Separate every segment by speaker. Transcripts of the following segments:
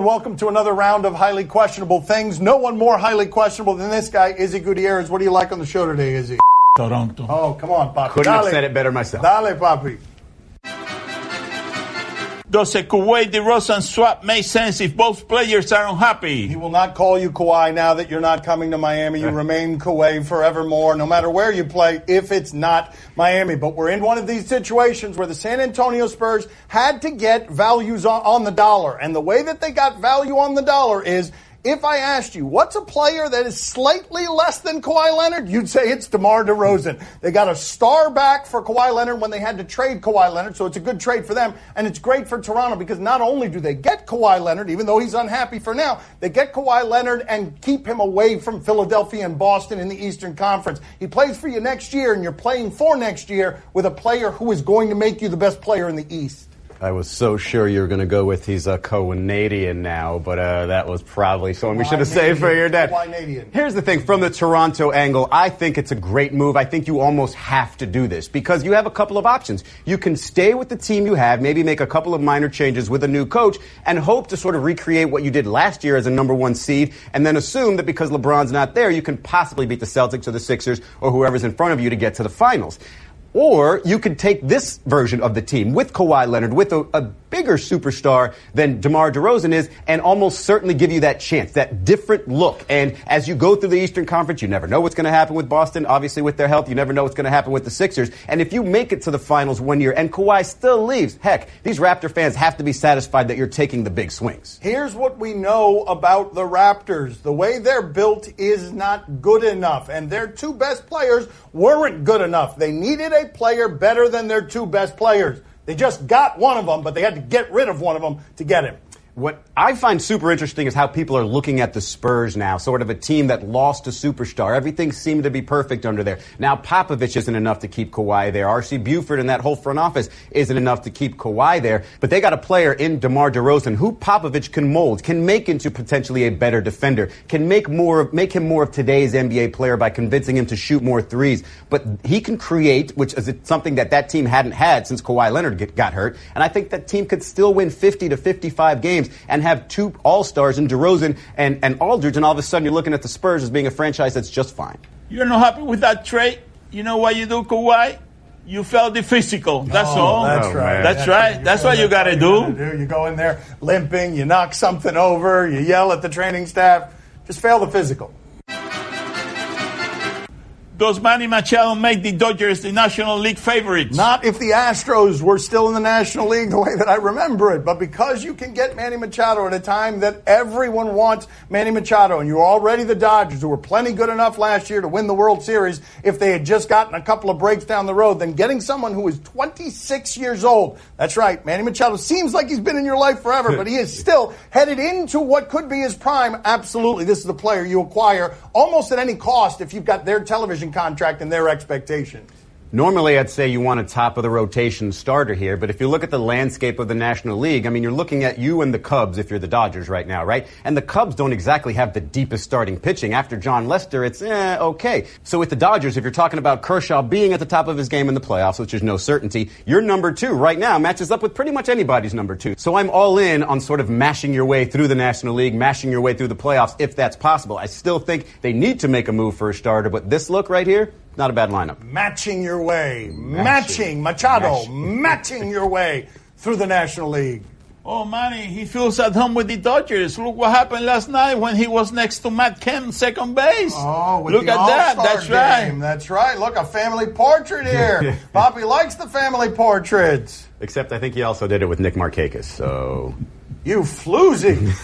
Speaker 1: and welcome to another round of highly questionable things. No one more highly questionable than this guy, Izzy Gutierrez. What do you like on the show today, Izzy?
Speaker 2: Toronto.
Speaker 1: Oh, come on, Papi.
Speaker 3: Couldn't have said it better myself.
Speaker 1: Dale, Papi.
Speaker 2: Does a Kawhi-DeRozan swap make sense if both players are unhappy?
Speaker 1: He will not call you Kawhi now that you're not coming to Miami. You remain Kawhi forevermore, no matter where you play, if it's not Miami. But we're in one of these situations where the San Antonio Spurs had to get values on the dollar. And the way that they got value on the dollar is, if I asked you, what's a player that is slightly less than Kawhi Leonard? You'd say it's DeMar DeRozan. They got a star back for Kawhi Leonard when they had to trade Kawhi Leonard, so it's a good trade for them. And it's great for Toronto because not only do they get Kawhi Leonard, even though he's unhappy for now, they get Kawhi Leonard and keep him away from Philadelphia and Boston in the Eastern Conference. He plays for you next year, and you're playing for next year with a player who is going to make you the best player in the East.
Speaker 3: I was so sure you were going to go with he's a Canadian now, but that was probably someone we should have saved for your dad. Here's the thing, from the Toronto angle, I think it's a great move. I think you almost have to do this because you have a couple of options. You can stay with the team you have, maybe make a couple of minor changes with a new coach, and hope to sort of recreate what you did last year as a number one seed, and then assume that because LeBron's not there, you can possibly beat the Celtics or the Sixers or whoever's in front of you to get to the finals. Or you could take this version of the team with Kawhi Leonard, with a bigger superstar than DeMar DeRozan is, and almost certainly give you that chance, that different look. And as you go through the Eastern Conference, you never know what's going to happen with Boston, obviously with their health. You never know what's going to happen with the Sixers. And if you make it to the finals one year and Kawhi still leaves, heck, these Raptor fans have to be satisfied that you're taking the big swings.
Speaker 1: Here's what we know about the Raptors. The way they're built is not good enough, and their two best players weren't good enough. They needed a player better than their two best players. They just got one of them, but they had to get rid of one of them to get him.
Speaker 3: What I find super interesting is how people are looking at the Spurs now, sort of a team that lost a superstar. Everything seemed to be perfect under there. Now Popovich isn't enough to keep Kawhi there. R.C. Buford and that whole front office isn't enough to keep Kawhi there. But they got a player in DeMar DeRozan who Popovich can mold, can make into potentially a better defender, can make him more of today's NBA player by convincing him to shoot more threes. But he can create, which is something that team hadn't had since Kawhi Leonard got hurt. And I think that team could still win 50 to 55 games and have two all-stars in DeRozan and Aldridge, and all of a sudden you're looking at the Spurs as being a franchise that's just fine.
Speaker 2: You're not happy with that trade? You know what you do, Kawhi? You felt the physical. That's all.
Speaker 1: That's right.
Speaker 2: That's right. That's what you got to do.
Speaker 1: You go in there limping, you knock something over, you yell at the training staff. Just fail the physical.
Speaker 2: Does Manny Machado make the Dodgers the National League favorites?
Speaker 1: Not if the Astros were still in the National League the way that I remember it. But because you can get Manny Machado at a time that everyone wants Manny Machado, and you're already the Dodgers, who were plenty good enough last year to win the World Series if they had just gotten a couple of breaks down the road, then getting someone who is 26 years old. That's right, Manny Machado seems like he's been in your life forever, but he is still headed into what could be his prime. Absolutely, this is the player you acquire almost at any cost if you've got their television contract and their expectations.
Speaker 3: Normally, I'd say you want a top-of-the-rotation starter here, but if you look at the landscape of the National League, I mean, you're looking at you and the Cubs if you're the Dodgers right now, right? And the Cubs don't exactly have the deepest starting pitching. After John Lester, it's okay. So with the Dodgers, if you're talking about Kershaw being at the top of his game in the playoffs, which is no certainty, your number two right now matches up with pretty much anybody's number two. So I'm all in on sort of mashing your way through the National League, mashing your way through the playoffs, if that's possible. I still think they need to make a move for a starter, but this look right here, not a bad lineup.
Speaker 1: Matching your way. Matching your way through the National League.
Speaker 2: Oh, Manny, he feels at home with the Dodgers. Look what happened last night when he was next to Matt Kemp, second base.
Speaker 1: Oh, with
Speaker 2: look
Speaker 1: the
Speaker 2: at
Speaker 1: All-Star
Speaker 2: that. That's
Speaker 1: game.
Speaker 2: right.
Speaker 1: That's right. Look, a family portrait here. Papi likes the family portraits.
Speaker 3: Except I think he also did it with Nick Markakis, so...
Speaker 1: You floozy.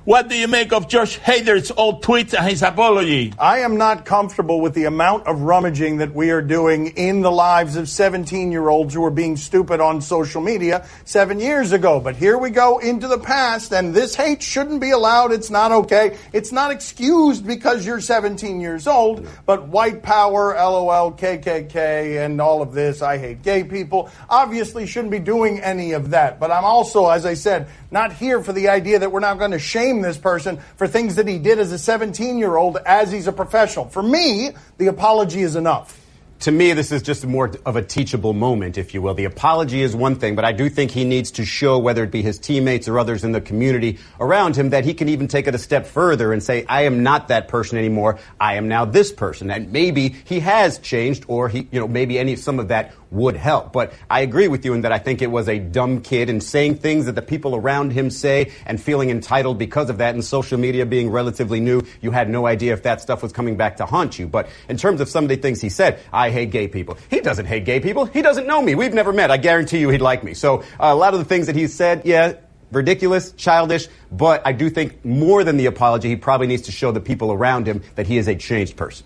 Speaker 2: What do you make of Josh Hader's old tweets and his apology?
Speaker 1: I am not comfortable with the amount of rummaging that we are doing in the lives of 17-year-olds who were being stupid on social media 7 years ago. But here we go into the past, and this hate shouldn't be allowed. It's not okay. It's not excused because you're 17 years old. But white power, LOL, KKK, and all of this, I hate gay people, obviously shouldn't be doing any of that. But I'm also, as I said, not here for the idea that we're now going to shame this person for things that he did as a 17-year-old as he's a professional. For me, the apology is enough.
Speaker 3: to me, this is just more of a teachable moment, if you will. The apology is one thing, but I do think he needs to show, whether it be his teammates or others in the community around him, that he can even take it a step further and say, I am not that person anymore. I am now this person. And maybe he has changed, or maybe some of that would help. But I agree with you in that I think it was a dumb kid, and saying things that the people around him say and feeling entitled because of that, and social media being relatively new, you had no idea if that stuff was coming back to haunt you. But in terms of some of the things he said, I hate gay people. He doesn't hate gay people. He doesn't know me. We've never met. I guarantee you he'd like me. So a lot of the things that he said, yeah, ridiculous, childish, but I do think more than the apology, he probably needs to show the people around him that he is a changed person.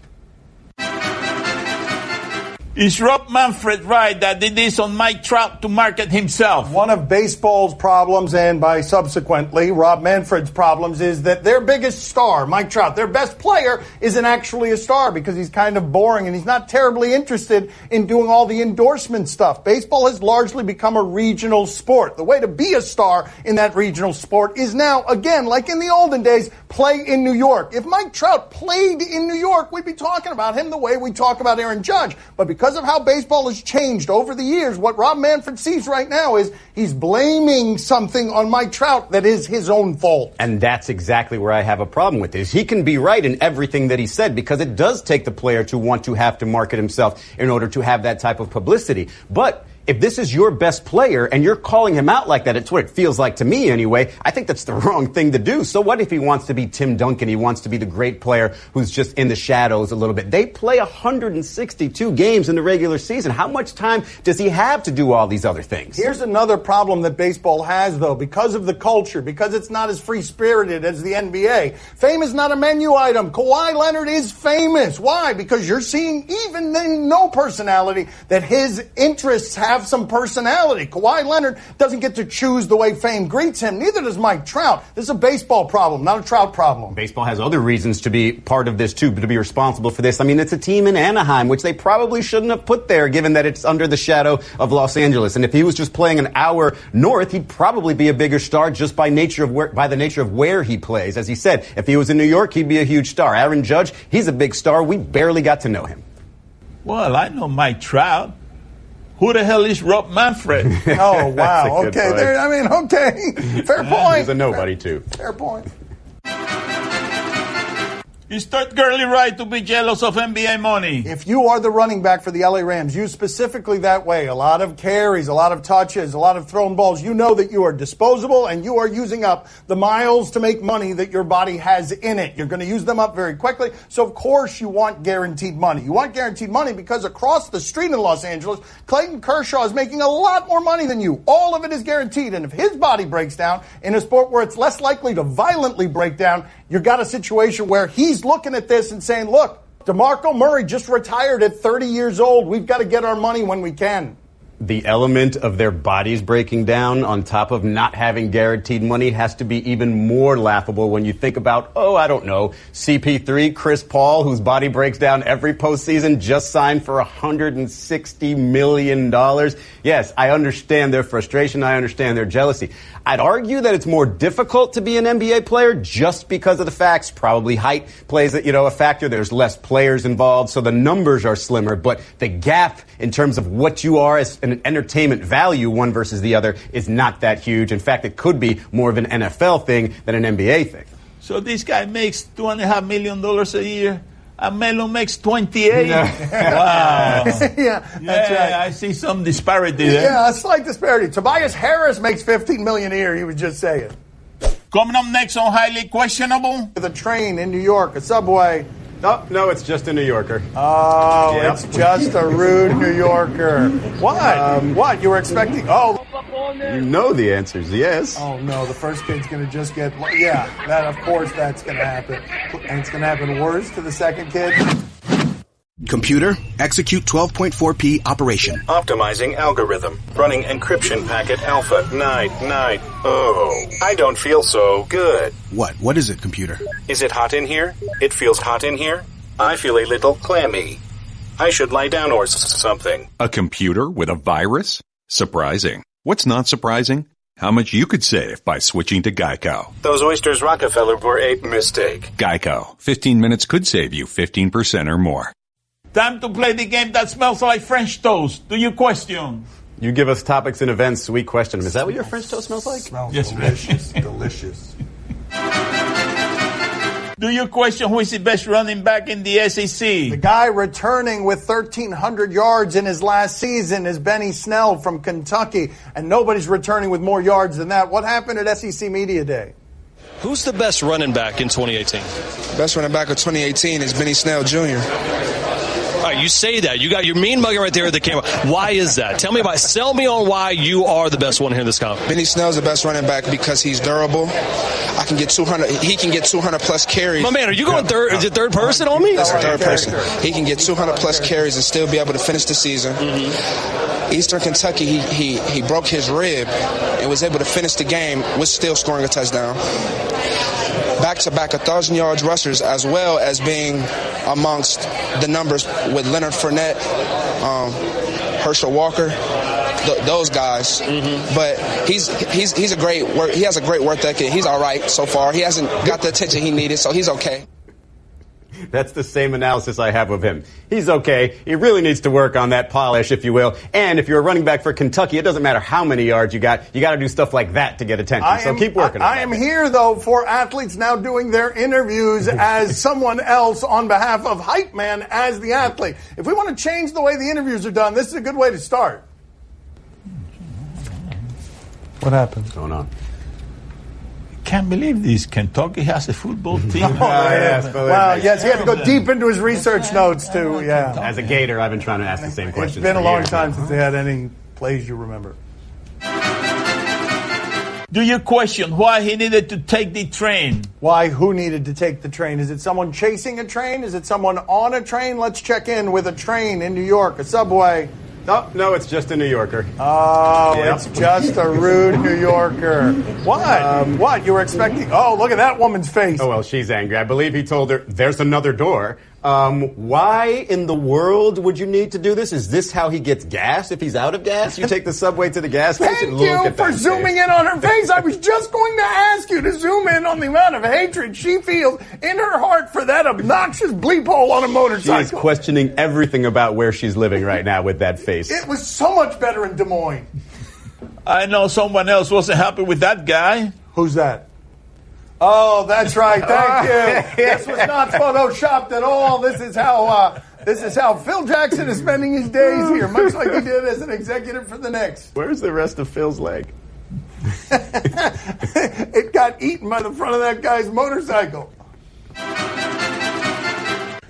Speaker 2: Is Rob Manfred right that it is on Mike Trout to market himself?
Speaker 1: One of baseball's problems, and by subsequently Rob Manfred's problems, is that their biggest star, Mike Trout, their best player, isn't actually a star because he's kind of boring and he's not terribly interested in doing all the endorsement stuff. Baseball has largely become a regional sport. The way to be a star in that regional sport is now, again, like in the olden days, play in New York. If Mike Trout played in New York, we'd be talking about him the way we talk about Aaron Judge. But because of how baseball has changed over the years, what Rob Manfred sees right now is he's blaming something on Mike Trout that is his own fault.
Speaker 3: And that's exactly where I have a problem with this. He can be right in everything that he said, because it does take the player to want to have to market himself in order to have that type of publicity. But if this is your best player and you're calling him out like that, it's what it feels like to me anyway, I think that's the wrong thing to do. So what if he wants to be Tim Duncan? He wants to be the great player who's just in the shadows a little bit. They play 162 games in the regular season. How much time does he have to do all these other things?
Speaker 1: Here's another problem that baseball has, though, because of the culture, because it's not as free-spirited as the NBA. Fame is not a menu item. Kawhi Leonard is famous. Why? Because you're seeing, even in no personality, that his interests have some personality. Kawhi Leonard doesn't get to choose the way fame greets him. Neither does Mike Trout. This is a baseball problem, not a Trout problem.
Speaker 3: Baseball has other reasons to be part of this, too, to be responsible for this. I mean, it's a team in Anaheim, which they probably shouldn't have put there, given that it's under the shadow of Los Angeles. And if he was just playing an hour north, he'd probably be a bigger star just by the nature of where he plays. As he said, if he was in New York, he'd be a huge star. Aaron Judge, he's a big star. We barely got to know him.
Speaker 2: Well, I know Mike Trout. Who the hell is Rob Manfred?
Speaker 1: Oh, wow. Okay. Okay. Fair point.
Speaker 3: He's a nobody, too.
Speaker 1: Fair point.
Speaker 2: Is Todd Gurley right to be jealous of NBA money?
Speaker 1: If you are the running back for the LA Rams, used specifically that way, a lot of carries, a lot of touches, a lot of thrown balls, you know that you are disposable and you are using up the miles to make money that your body has in it. You're going to use them up very quickly. So, of course, you want guaranteed money. You want guaranteed money because across the street in Los Angeles, Clayton Kershaw is making a lot more money than you. All of it is guaranteed. And if his body breaks down in a sport where it's less likely to violently break down, you've got a situation where he's looking at this and saying, look, DeMarco Murray just retired at 30 years old. We've got to get our money when we can.
Speaker 3: The element of their bodies breaking down on top of not having guaranteed money has to be even more laughable when you think about, CP3, Chris Paul, whose body breaks down every postseason, just signed for $160 million. Yes, I understand their frustration. I understand their jealousy. I'd argue that it's more difficult to be an NBA player just because of the facts. Probably height plays a factor. There's less players involved, so the numbers are slimmer. But the gap in terms of what you are as an entertainment value, one versus the other, is not that huge. In fact, it could be more of an NFL thing than an NBA thing.
Speaker 2: So this guy makes $2.5 million a year. And Melo makes 28. No. Wow.
Speaker 1: That's right.
Speaker 2: I see some disparity there.
Speaker 1: Yeah, a slight disparity. Tobias Harris makes $15 million a year. He was just saying.
Speaker 2: Coming up next on Highly Questionable.
Speaker 1: The train in New York, a subway.
Speaker 3: Oh, no, it's just a New Yorker.
Speaker 1: Oh, yep. It's just a rude New Yorker. What? What? You were expecting? Oh.
Speaker 3: You know the answer is yes.
Speaker 1: Oh, no, the first kid's going to just get... Yeah, that, of course, that's going to happen. And it's going to happen worse to the second kid.
Speaker 4: Computer, execute 12.4p operation.
Speaker 5: Optimizing algorithm. Running encryption packet alpha. Night. Oh, I don't feel so good.
Speaker 4: What is it, computer?
Speaker 5: Is it hot in here? It feels hot in here. I feel a little clammy. I should lie down or something.
Speaker 6: A computer with a virus? Surprising. What's not surprising? How much you could save by switching to Geico.
Speaker 5: Those oysters Rockefeller were a mistake.
Speaker 6: Geico. 15 minutes could save you 15% or more.
Speaker 2: Time to play the game that smells like French toast. Do you question?
Speaker 3: You give us topics and events, we question them. Is that what your French toast smells like?
Speaker 1: Smells
Speaker 2: Yes,
Speaker 1: delicious, delicious.
Speaker 2: Do you question who is the best running back in the SEC?
Speaker 1: The guy returning with 1,300 yards in his last season is Benny Snell from Kentucky, and nobody's returning with more yards than that. What happened at SEC Media Day?
Speaker 7: Who's the best running back in 2018?
Speaker 8: Best running back of 2018 is Benny Snell Jr.
Speaker 7: All right, you say that. You got your mean mugging right there at the camera. Why is that? Sell me on why you are the best one here in this conference.
Speaker 8: Benny Snell's the best running back because he's durable. He can get 200 plus carries.
Speaker 7: My man, are you going third person on me?
Speaker 8: That's third person. He can get 200 plus carries and still be able to finish the season. Mm-hmm. Eastern Kentucky, he broke his rib and was able to finish the game with still scoring a touchdown. Back-to-back 1,000 yards rushers, as well as being amongst the numbers with Leonard Fournette, Herschel Walker, those guys. Mm-hmm. But he has a great work ethic. He's all right so far. He hasn't got the attention he needed, so he's okay.
Speaker 3: That's the same analysis I have of him. He's okay. He really needs to work on that polish, if you will. And if you're a running back for Kentucky, it doesn't matter how many yards you got. You got to do stuff like that to get attention. So keep working on that.
Speaker 1: I am here, though, for athletes now doing their interviews as someone else on behalf of Hype Man as the athlete. If we want to change the way the interviews are done, this is a good way to start. What happened?
Speaker 3: What's going on?
Speaker 2: Can't believe this. Kentucky has a football team.
Speaker 1: Yes, he had to go deep into his research notes, too. Yeah.
Speaker 3: As a Gator, I've been trying to ask the same questions.
Speaker 1: It's been a long time since they had any plays you remember.
Speaker 2: Do you question why he needed to take the train?
Speaker 1: Why? Who needed to take the train? Is it someone chasing a train? Is it someone on a train? Let's check in with a train in New York, a subway.
Speaker 3: Oh, no, it's just a New Yorker.
Speaker 1: Oh,
Speaker 3: Yep.
Speaker 1: It's just a rude New Yorker. What? What? You were expecting... Oh, look at that woman's face.
Speaker 3: Oh, well, she's angry. I believe he told her, there's another door. Why in the world would you need to do this? Is this how he gets gas? If he's out of gas, you take the subway to the gas station?
Speaker 1: Thank you for zooming in on her face. I was just going to ask you to zoom in on the amount of hatred she feels in her heart for that obnoxious bleep hole on a motorcycle.
Speaker 3: She is questioning everything about where she's living right now with that face.
Speaker 1: It was so much better in Des Moines.
Speaker 2: I know someone else wasn't happy with that guy.
Speaker 1: Who's that? Oh, that's right. Thank you. This was not photoshopped at all. This is how Phil Jackson is spending his days here, much like he did as an executive for the Knicks.
Speaker 3: Where's the rest of Phil's leg?
Speaker 1: It got eaten by the front of that guy's motorcycle.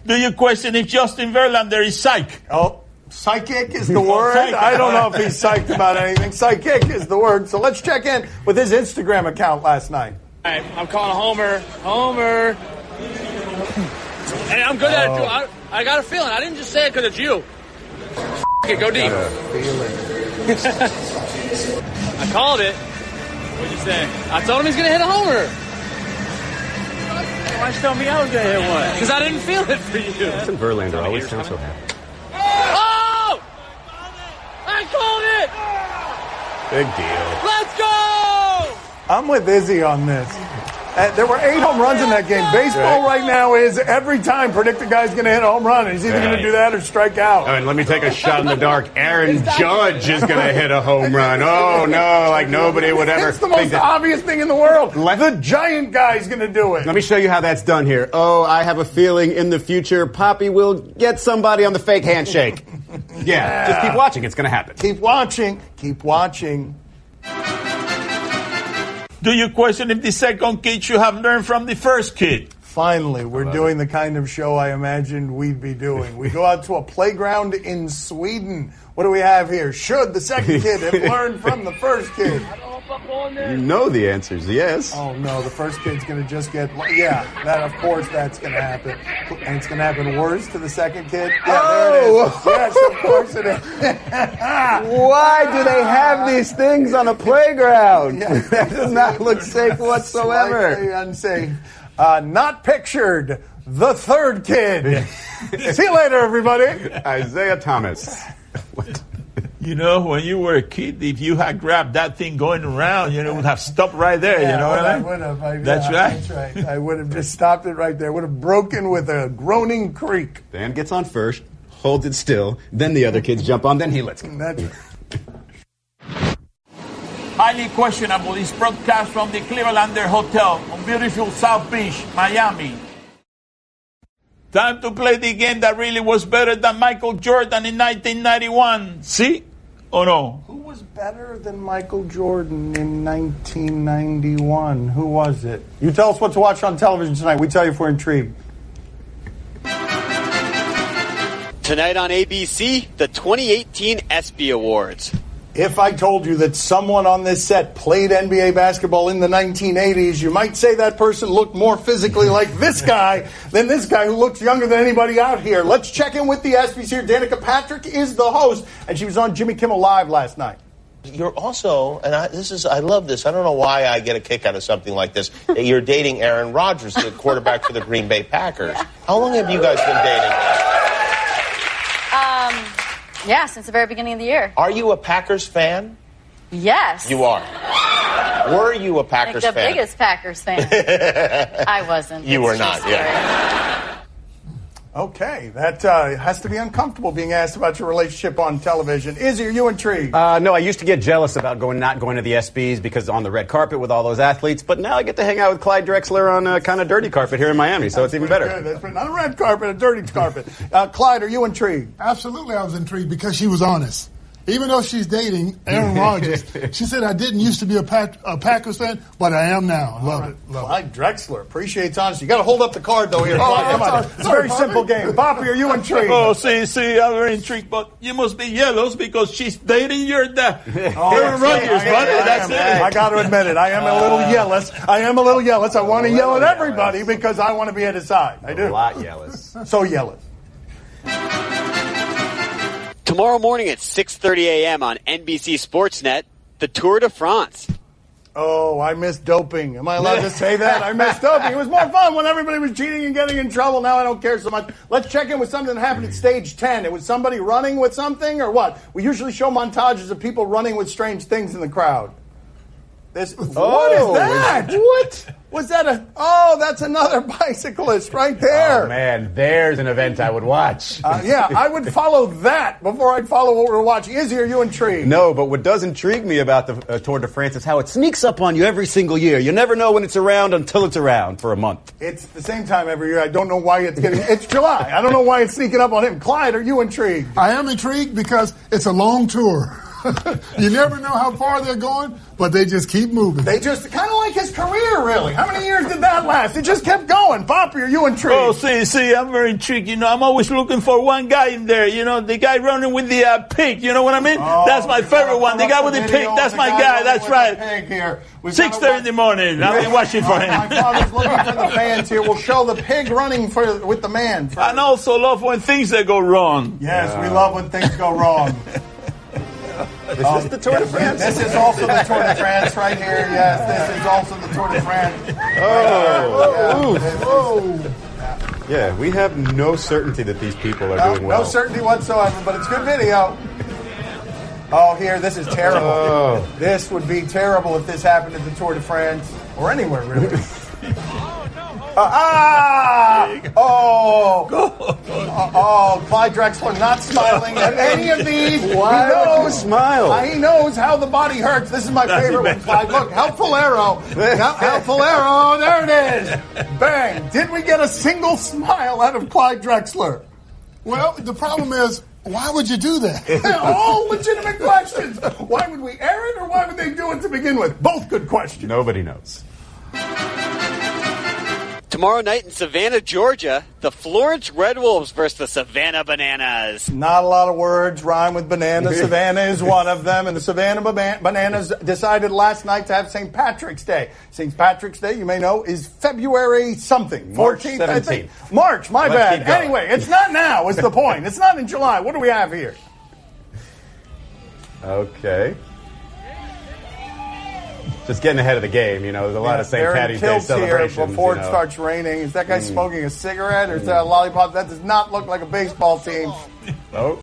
Speaker 2: Do you question if Justin Verlander is psych?
Speaker 1: Oh, psychic is the word. I don't know if he's psyched about anything. Psychic is the word. So let's check in with his Instagram account last night.
Speaker 9: I'm calling Homer. Homer. Hey, I'm good at it, too. I got a feeling. I didn't just say it because it's you. Okay, go deep. I called it. What'd you say? I told him he's going to hit a homer. Why did you tell me I was going to hit one? Because I didn't feel it for you.
Speaker 3: Justin Verlander always sounds so happy.
Speaker 9: Oh! I called it!
Speaker 3: Big deal.
Speaker 9: Let's go!
Speaker 1: I'm with Izzy on this. There were 8 home runs in that game. Baseball right now is every time predict the guy's going to hit a home run. And he's either going to do that or strike out.
Speaker 3: Oh, and let me take a shot in the dark. Aaron Judge is going to hit a home run. Oh, no, like nobody would ever.
Speaker 1: It's the most obvious thing in the world. The giant guy's going to do it.
Speaker 3: Let me show you how that's done here. Oh, I have a feeling in the future Papi will get somebody on the fake handshake. Yeah, just keep watching. It's going to happen.
Speaker 1: Keep watching. Keep watching.
Speaker 2: Do you question if the second kid should have learned from the first kid?
Speaker 1: Finally, we're doing the kind of show I imagined we'd be doing. We go out to a playground in Sweden. What do we have here? Should the second kid have learned from the first kid?
Speaker 3: You know the answer is yes.
Speaker 1: Oh, no, the first kid's going to just get... Yeah, that of course that's going to happen. And it's going to happen worse to the second kid. Yeah, there it is. Yes, of course it is.
Speaker 3: Why do they have these things on a playground? Yeah, that does not look safe whatsoever.
Speaker 1: Slightly unsafe. Not pictured. The third kid. See you later, everybody.
Speaker 3: Isaiah Thomas. What?
Speaker 2: You know, when you were a kid, if you had grabbed that thing going around, it would have stopped right there.
Speaker 1: Yeah,
Speaker 2: you know what I
Speaker 1: I
Speaker 2: mean?
Speaker 1: would have.
Speaker 2: That's right.
Speaker 1: That's right. I would have just stopped it right there. Would have broken with a groaning creak.
Speaker 3: Dan gets on first, holds it still, then the other kids jump on, then he lets go.
Speaker 2: Highly questionable is broadcast from the Clevelander Hotel on beautiful South Beach, Miami. Time to play the game that really was better than Michael Jordan in 1991. See? Or no?
Speaker 1: Who was better than Michael Jordan in 1991? Who was it? You tell us what to watch on television tonight. We tell you if we're intrigued.
Speaker 10: Tonight on ABC, the 2018 ESPY Awards.
Speaker 1: If I told you that someone on this set played NBA basketball in the 1980s, you might say that person looked more physically like this guy than this guy who looks younger than anybody out here. Let's check in with the ESPYs here. Danica Patrick is the host, and she was on Jimmy Kimmel Live last night.
Speaker 11: You're also, and I love this. I don't know why I get a kick out of something like this. You're dating Aaron Rodgers, the quarterback for the Green Bay Packers. How long have you guys been dating?
Speaker 12: Yeah, since the very beginning of the year.
Speaker 11: Are you a Packers fan?
Speaker 12: Yes.
Speaker 11: You are. Were you a Packers fan?
Speaker 12: The biggest Packers fan. I wasn't.
Speaker 11: You were not, yeah.
Speaker 1: Okay, that has to be uncomfortable being asked about your relationship on television. Izzy, are you intrigued?
Speaker 3: No, I used to get jealous about not going to the ESPYs because on the red carpet with all those athletes, but now I get to hang out with Clyde Drexler on a kind of dirty carpet here in Miami, so it's even better.
Speaker 1: Good. That's not a red carpet, a dirty carpet. Clyde, are you intrigued?
Speaker 13: Absolutely, I was intrigued because she was honest. Even though she's dating Aaron Rodgers, she said, I didn't used to be a Packers fan, but I am now. Love it.
Speaker 1: Clyde Drexler appreciates honesty. You got to hold up the card, though, here. Clyde, come on. It's a very simple game. Papi, are you intrigued?
Speaker 2: Oh, see, I'm very intrigued, but you must be jealous because she's dating your dad. Aaron Rodgers, buddy. That's it.
Speaker 1: I got to admit it. I am a little jealous. I want to yell at everybody because I want to be at his side. I do.
Speaker 3: A lot jealous.
Speaker 1: So jealous.
Speaker 10: Tomorrow morning at 6:30 a.m. on NBC Sportsnet, the Tour de France.
Speaker 1: Oh, I miss doping. Am I allowed to say that? I miss doping. It was more fun when everybody was cheating and getting in trouble. Now I don't care so much. Let's check in with something that happened at stage 10. It was somebody running with something or what? We usually show montages of people running with strange things in the crowd. What is that? What? Was that that's another bicyclist right there.
Speaker 3: Oh, man, there's an event I would watch.
Speaker 1: Yeah, I would follow that before I'd follow what we're watching. Izzy, are you intrigued?
Speaker 3: No, but what does intrigue me about the Tour de France is how it sneaks up on you every single year. You never know when it's around until it's around for a month.
Speaker 1: It's the same time every year. I don't know why it's July. I don't know why it's sneaking up on him. Clyde, are you intrigued?
Speaker 13: I am intrigued because it's a long tour. You never know how far they're going, but they just keep moving.
Speaker 1: They just kind of like his career, really. How many years did that last? It just kept going. Papi, are you intrigued?
Speaker 2: Oh, see, I'm very intrigued. I'm always looking for one guy in there. The guy running with the pig. You know what I mean? That's my favorite one. The guy with the pig. That's my guy. That's right. 6:30 in the morning. I'll be watching for him.
Speaker 1: My father's looking for the fans here. We'll show the pig running with the man.
Speaker 2: And also love when things go wrong.
Speaker 1: Yes, we love when things go wrong.
Speaker 3: Is this the Tour de France?
Speaker 1: This is also the Tour de France right here. Yes, this is also the Tour de France.
Speaker 3: Yeah, we have no certainty that these people are doing well.
Speaker 1: No certainty whatsoever, but it's good video. Oh, here, this is terrible.
Speaker 3: Oh.
Speaker 1: This would be terrible if this happened at the Tour de France or anywhere, really. Clyde Drexler not smiling at any of these.
Speaker 3: Why would you smile?
Speaker 1: He knows how the body hurts. This is my favorite one, Clyde. Look, helpful arrow. Helpful arrow. There it is. Bang. Did we get a single smile out of Clyde Drexler?
Speaker 13: Well, the problem is, why would you do that?
Speaker 1: All legitimate questions. Why would we air it or why would they do it to begin with? Both good questions.
Speaker 3: Nobody knows.
Speaker 10: Tomorrow night in Savannah, Georgia, the Florence Red Wolves versus the Savannah Bananas.
Speaker 1: Not a lot of words rhyme with banana. Savannah is one of them, and the Savannah Bananas decided last night to have St. Patrick's Day. St. Patrick's Day, you may know, is February something.
Speaker 3: March
Speaker 1: 14th,
Speaker 3: 17th.
Speaker 1: I think. March, my bad. Anyway, it's not now is the point. It's not in July. What do we have here?
Speaker 3: Okay. Just getting ahead of the game, there's a lot of St. Patty's Day celebrations.
Speaker 1: Here before it starts raining. Is that guy smoking a cigarette or is that a lollipop? That does not look like a baseball team.
Speaker 3: Oh.